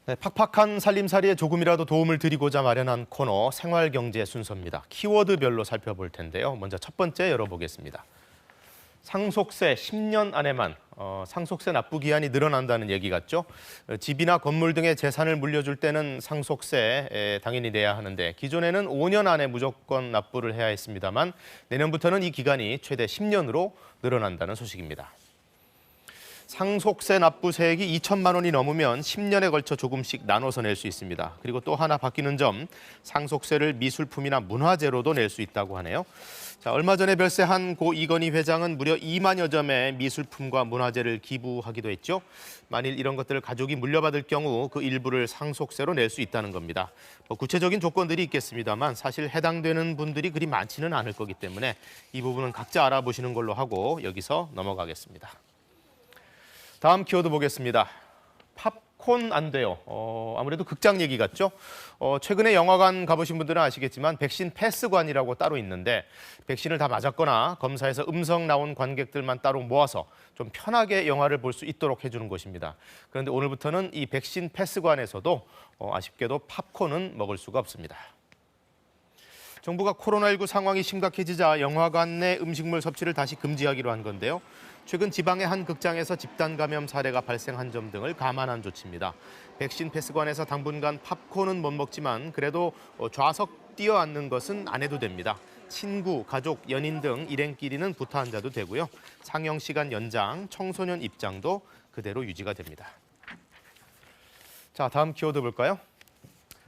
네, 팍팍한 살림살이에 조금이라도 도움을 드리고자 마련한 코너 생활경제 순서입니다. 키워드별로 살펴볼 텐데요. 먼저 첫 번째 열어보겠습니다. 상속세 10년 안에만 상속세 납부 기한이 늘어난다는 얘기 같죠. 집이나 건물 등의 재산을 물려줄 때는 상속세 당연히 내야 하는데 기존에는 5년 안에 무조건 납부를 해야 했습니다만 내년부터는 이 기간이 최대 10년으로 늘어난다는 소식입니다. 상속세 납부세액이 2천만 원이 넘으면 10년에 걸쳐 조금씩 나눠서 낼 수 있습니다. 그리고 또 하나 바뀌는 점, 상속세를 미술품이나 문화재로도 낼 수 있다고 하네요. 자, 얼마 전에 별세한 고 이건희 회장은 무려 2만여 점의 미술품과 문화재를 기부하기도 했죠. 만일 이런 것들을 가족이 물려받을 경우 그 일부를 상속세로 낼 수 있다는 겁니다. 구체적인 조건들이 있겠습니다만 사실 해당되는 분들이 그리 많지는 않을 거기 때문에 이 부분은 각자 알아보시는 걸로 하고 여기서 넘어가겠습니다. 다음 키워드 보겠습니다. 팝콘 안 돼요. 아무래도 극장 얘기 같죠? 최근에 영화관 가보신 분들은 아시겠지만 백신 패스관이라고 따로 있는데 백신을 다 맞았거나 검사에서 음성 나온 관객들만 따로 모아서 좀 편하게 영화를 볼 수 있도록 해주는 곳입니다. 그런데 오늘부터는 이 백신 패스관에서도 아쉽게도 팝콘은 먹을 수가 없습니다. 정부가 코로나19 상황이 심각해지자 영화관 내 음식물 섭취를 다시 금지하기로 한 건데요. 최근 지방의 한 극장에서 집단 감염 사례가 발생한 점 등을 감안한 조치입니다. 백신 패스관에서 당분간 팝콘은 못 먹지만 그래도 좌석 뛰어앉는 것은 안 해도 됩니다. 친구, 가족, 연인 등 일행끼리는 붙어 앉아도 되고요. 상영 시간 연장, 청소년 입장도 그대로 유지가 됩니다. 자, 다음 키워드 볼까요?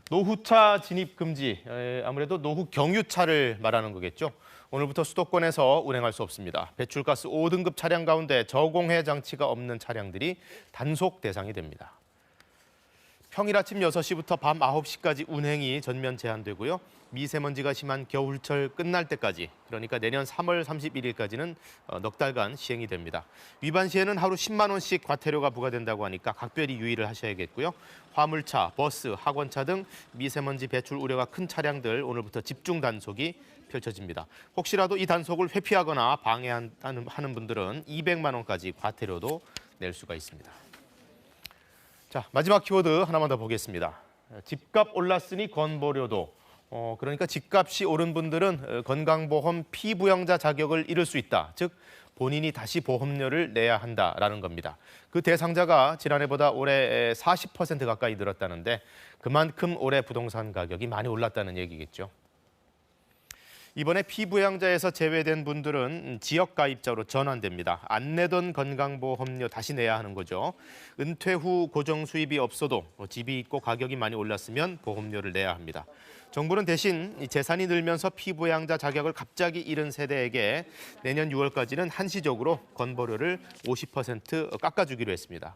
노후차 진입 금지, 아무래도 노후 경유차를 말하는 거겠죠. 오늘부터 수도권에서 운행할 수 없습니다. 배출가스 5등급 차량 가운데 저공해 장치가 없는 차량들이 단속 대상이 됩니다. 평일 아침 6시부터 밤 9시까지 운행이 전면 제한되고요. 미세먼지가 심한 겨울철 끝날 때까지, 그러니까 내년 3월 31일까지는 넉 달간 시행이 됩니다. 위반 시에는 하루 10만 원씩 과태료가 부과된다고 하니까 각별히 유의를 하셔야겠고요. 화물차, 버스, 학원차 등 미세먼지 배출 우려가 큰 차량들 오늘부터 집중 단속이 펼쳐집니다. 혹시라도 이 단속을 회피하거나 방해하는 분들은 200만 원까지 과태료도 낼 수가 있습니다. 자, 마지막 키워드 하나만 더 보겠습니다. 집값 올랐으니 건보료도. 그러니까 집값이 오른 분들은 건강보험 피부양자 자격을 잃을 수 있다. 즉 본인이 다시 보험료를 내야 한다라는 겁니다. 그 대상자가 지난해보다 올해 40% 가까이 늘었다는데 그만큼 올해 부동산 가격이 많이 올랐다는 얘기겠죠. 이번에 피부양자에서 제외된 분들은 지역가입자로 전환됩니다. 안 내던 건강보험료 다시 내야 하는 거죠. 은퇴 후 고정 수입이 없어도 집이 있고 가격이 많이 올랐으면 보험료를 내야 합니다. 정부는 대신 재산이 늘면서 피부양자 자격을 갑자기 잃은 세대에게 내년 6월까지는 한시적으로 건보료를 50% 깎아주기로 했습니다.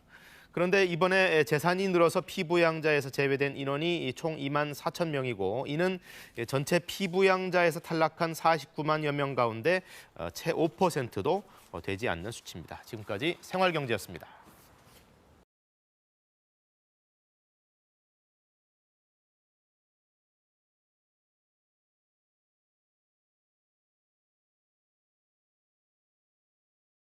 그런데 이번에 재산이 늘어서 피부양자에서 제외된 인원이 총 2만 4천 명이고 이는 전체 피부양자에서 탈락한 49만여 명 가운데 채 5%도 되지 않는 수치입니다. 지금까지 생활경제였습니다.